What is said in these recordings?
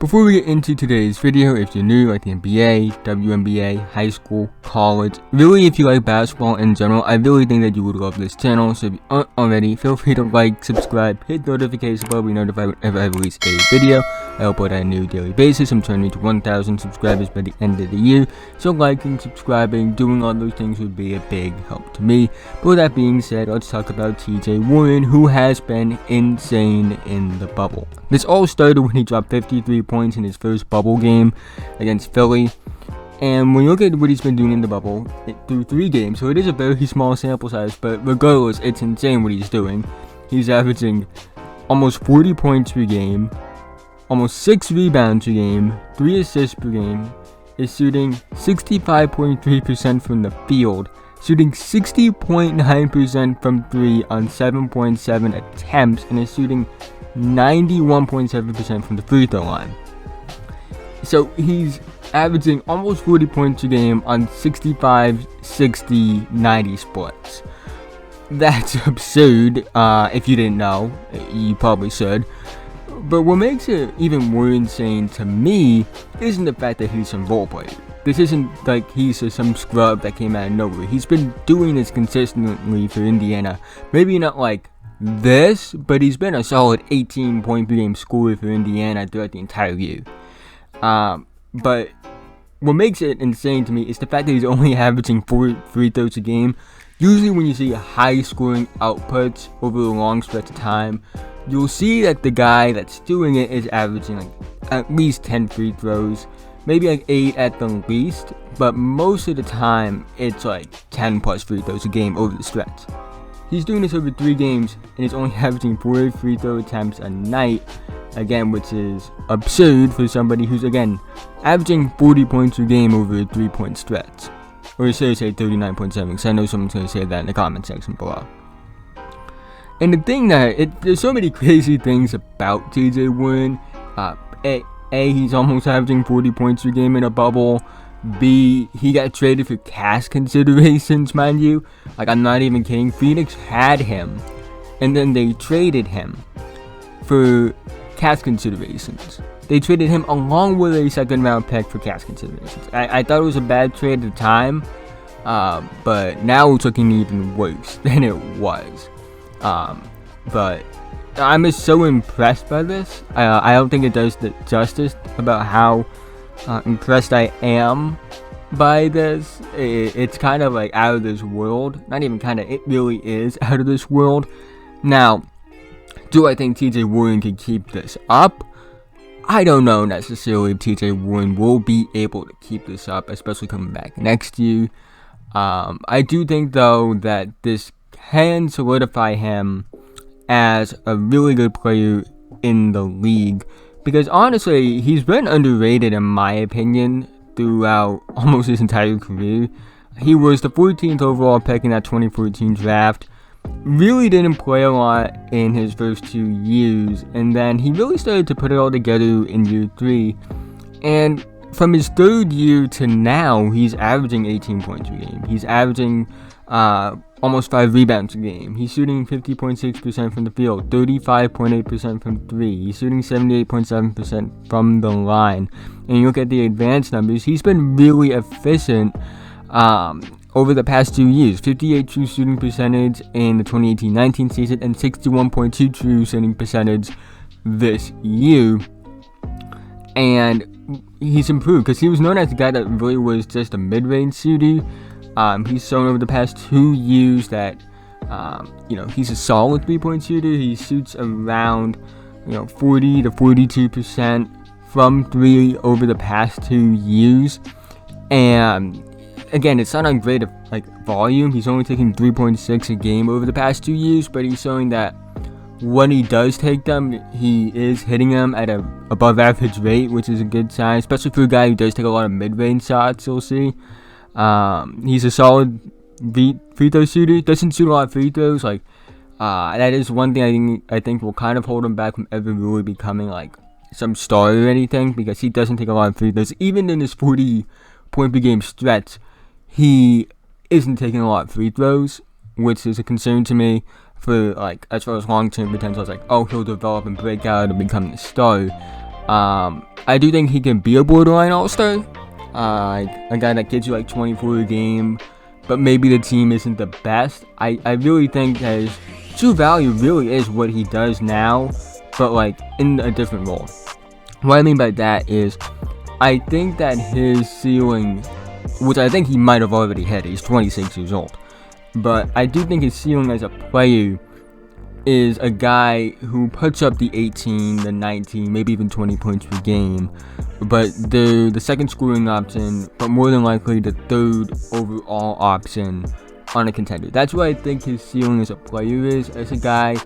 Before we get into today's video, if you're new, like the NBA, WNBA, high school, college, really if you like basketball in general, I really think that you would love this channel. So if you aren't already, feel free to like, subscribe, hit the notification bell to be notified whenever I release a video. I upload on a new daily basis. I'm trying to reach 1,000 subscribers by the end of the year. So liking, subscribing, doing all those things would be a big help to me. But with that being said, let's talk about TJ Warren, who has been insane in the bubble. This all started when he dropped 53 points in his first bubble game against Philly. And when you look at what he's been doing in the bubble through 3 games, so it is a very small sample size, but regardless, it's insane what he's doing. He's averaging almost 40 points per game, almost 6 rebounds per game, 3 assists per game, is shooting 65.3% from the field, shooting 60.9% from 3 on 7.7 attempts, and is shooting 91.7% from the free throw line. So he's averaging almost 40 points a game on 65, 60, 90 splits. That's absurd. If you didn't know, you probably should. But what makes it even more insane to me isn't the fact that he's some role player. This isn't like he's some scrub that came out of nowhere. He's been doing this consistently for Indiana. Maybe not like this, but he's been a solid 18 point per game scorer for Indiana throughout the entire year. But what makes it insane to me is the fact that he's only averaging 4 free throws a game. Usually when you see high scoring outputs over a long stretch of time, you'll see that the guy that's doing it is averaging like at least 10 free throws, maybe like 8 at the least, but most of the time it's like 10 plus free throws a game over the stretch. He's doing this over 3 games and he's only averaging 4 free throw attempts a night, again, which is absurd for somebody who's, again, averaging 40 points a game over a 3-point stretch. Or say 39.7, because I know someone's going to say that in the comment section below. And the thing that, there's so many crazy things about TJ Warren. He's almost averaging 40 points a game in a bubble. B, he got traded for cash considerations, mind you. Like, I'm not even kidding. Phoenix had him, and then they traded him for cash considerations. They traded him along with a second round pick for cash considerations. I thought it was a bad trade at the time, but now it's looking even worse than it was. But I'm just so impressed by this. I don't think it does the justice about how impressed I am by this. It's kind of like out of this world. Not even kind of, it really is out of this world. Now, do I think TJ Warren can keep this up? I don't know necessarily if TJ Warren will be able to keep this up, especially coming back next year. I do think though that this can solidify him as a really good player in the league. Because honestly, he's been underrated in my opinion throughout almost his entire career. He was the 14th overall pick in that 2014 draft. Really didn't play a lot in his first 2 years. And then he really started to put it all together in year 3. And from his 3rd year to now, he's averaging 18 points a game. He's averaging almost 5 rebounds a game. He's shooting 50.6% from the field, 35.8% from 3. He's shooting 78.7% from the line. And you look at the advanced numbers, he's been really efficient over the past 2 years. 58 true shooting percentage in the 2018-19 season and 61.2 true shooting percentage this year. And he's improved because he was known as a guy that really was just a mid-range shooter. He's shown over the past 2 years that, he's a solid 3-point shooter. He shoots around, 40 to 42% from 3 over the past 2 years. And again, it's not on great volume. He's only taking 3.6 a game over the past 2 years, but he's showing that when he does take them, he is hitting them at a above average rate, which is a good sign, especially for a guy who does take a lot of mid-range shots. You'll see. He's a solid free throw shooter. Doesn't shoot a lot of free throws. That is one thing I think will kind of hold him back from ever really becoming like some star or anything, because he doesn't take a lot of free throws. Even in his 40 point per game stretch, he isn't taking a lot of free throws, which is a concern to me for as far as long-term potential. It's he'll develop and break out and become the star. I do think he can be a borderline all-star. A guy that gets you like 24 a game, but maybe the team isn't the best. I really think that his true value really is what he does now, but like in a different role. What I mean by that is, I think that his ceiling, which I think he might have already hit, he's 26 years old, but I do think his ceiling as a player is a guy who puts up the 18, the 19, maybe even 20 points per game, but the second scoring option, but more than likely the third overall option on a contender. That's what I think his ceiling as a player is, as a guy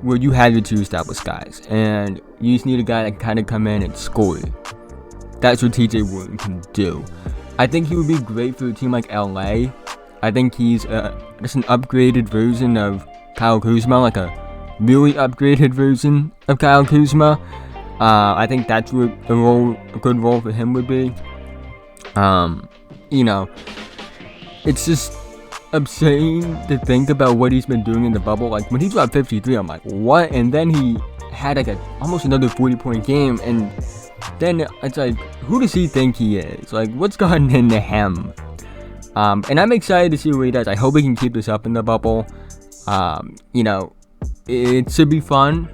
where you have your two established guys, and you just need a guy that can kind of come in and score. That's what TJ Warren can do. I think he would be great for a team like LA. I think he's just an upgraded version of Kyle Kuzma, like a really upgraded version of Kyle Kuzma. I think that's what a good role for him would be. You know, it's just insane to think about what he's been doing in the bubble. Like when he dropped 53, I'm like, what? And then he had like almost another 40-point game, and then it's like, who does he think he is? Like, what's gotten into him? And I'm excited to see what he does. I hope he can keep this up in the bubble. You know, it should be fun.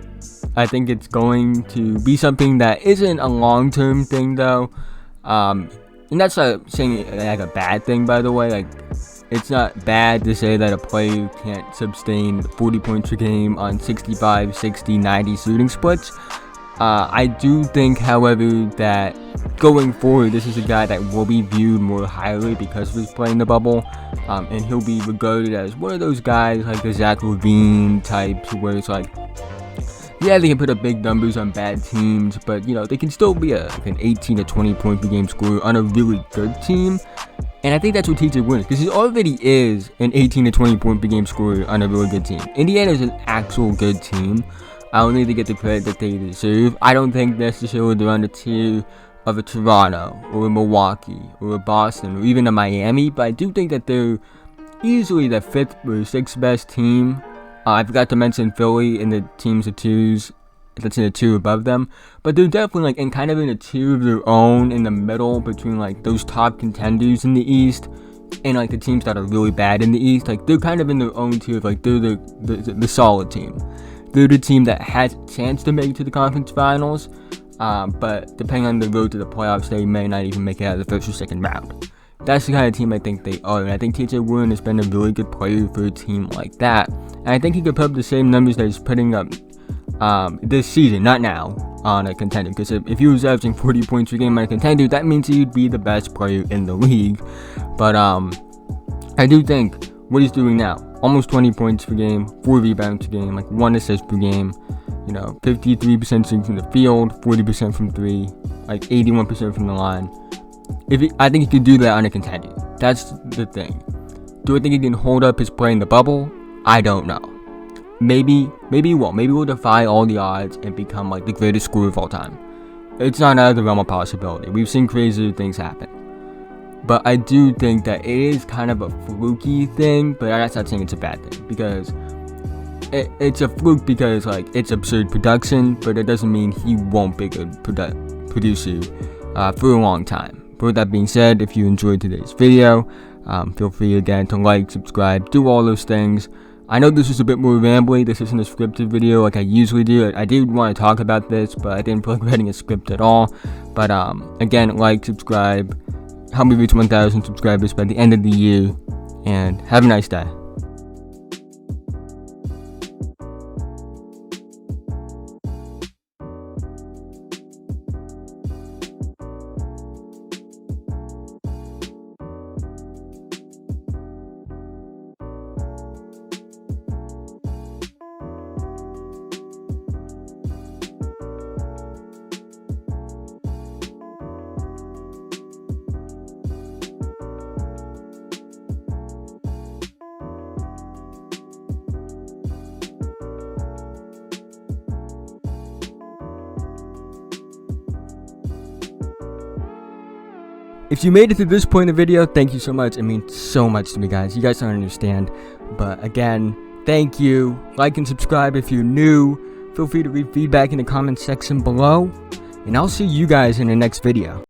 I think it's going to be something that isn't a long-term thing, though. And that's not saying like a bad thing, by the way. Like, it's not bad to say that a player can't sustain 40 points per game on 65, 60, 90 shooting splits. I do think, however, that going forward, this is a guy that will be viewed more highly because of his play in the bubble, and he'll be regarded as one of those guys like the Zach LaVine types, where it's like, yeah, they can put up big numbers on bad teams, but you know, they can still be like an 18 to 20 point per game scorer on a really good team. And I think that's what TJ Warren is, because he already is an 18 to 20 point per game scorer on a really good team. Indiana is an actual good team. I don't think they get the credit that they deserve. I don't think necessarily they're on the tier of a Toronto, or a Milwaukee, or a Boston, or even a Miami, but I do think that they're easily the 5th or 6th best team. I forgot to mention Philly in the teams of twos, that's in a tier above them, but they're definitely like in kind of in a tier of their own in the middle between like those top contenders in the East and like the teams that are really bad in the East. Like they're kind of in their own tier, like they're the solid team. They're the team that has a chance to make it to the conference finals, but depending on the road to the playoffs, they may not even make it out of the first or second round. That's the kind of team I think they are, and I think TJ Warren has been a really good player for a team like that. And I think he could put up the same numbers that he's putting up this season, not now, on a contender. Because if he was averaging 40 points per game on a contender, that means he'd be the best player in the league. But I do think what he's doing now, almost 20 points per game, 4 rebounds per game, like 1 assist per game, you know, 53% shooting from the field, 40% from 3, like 81% from the line. I think he could do that on a contender. That's the thing. Do I think he can hold up his play in the bubble? I don't know. Maybe he won't. Maybe he'll defy all the odds and become like the greatest scorer of all time. It's not out of the realm of possibility. We've seen crazier things happen. But I do think that it is kind of a fluky thing, but that's not saying it's a bad thing, because it's a fluke because like it's absurd production, but it doesn't mean he won't be a good producer for a long time. But with that being said, if you enjoyed today's video, feel free again to like, subscribe, do all those things. I know this was a bit more rambly. This isn't a scripted video like I usually do. I did want to talk about this, but I didn't feel like writing a script at all. But again, like, subscribe, help me reach 1,000 subscribers by the end of the year, and have a nice day. If you made it to this point in the video, thank you so much. It means so much to me, guys. You guys don't understand. But again, thank you. Like and subscribe if you're new. Feel free to leave feedback in the comments section below. and I'll see you guys in the next video.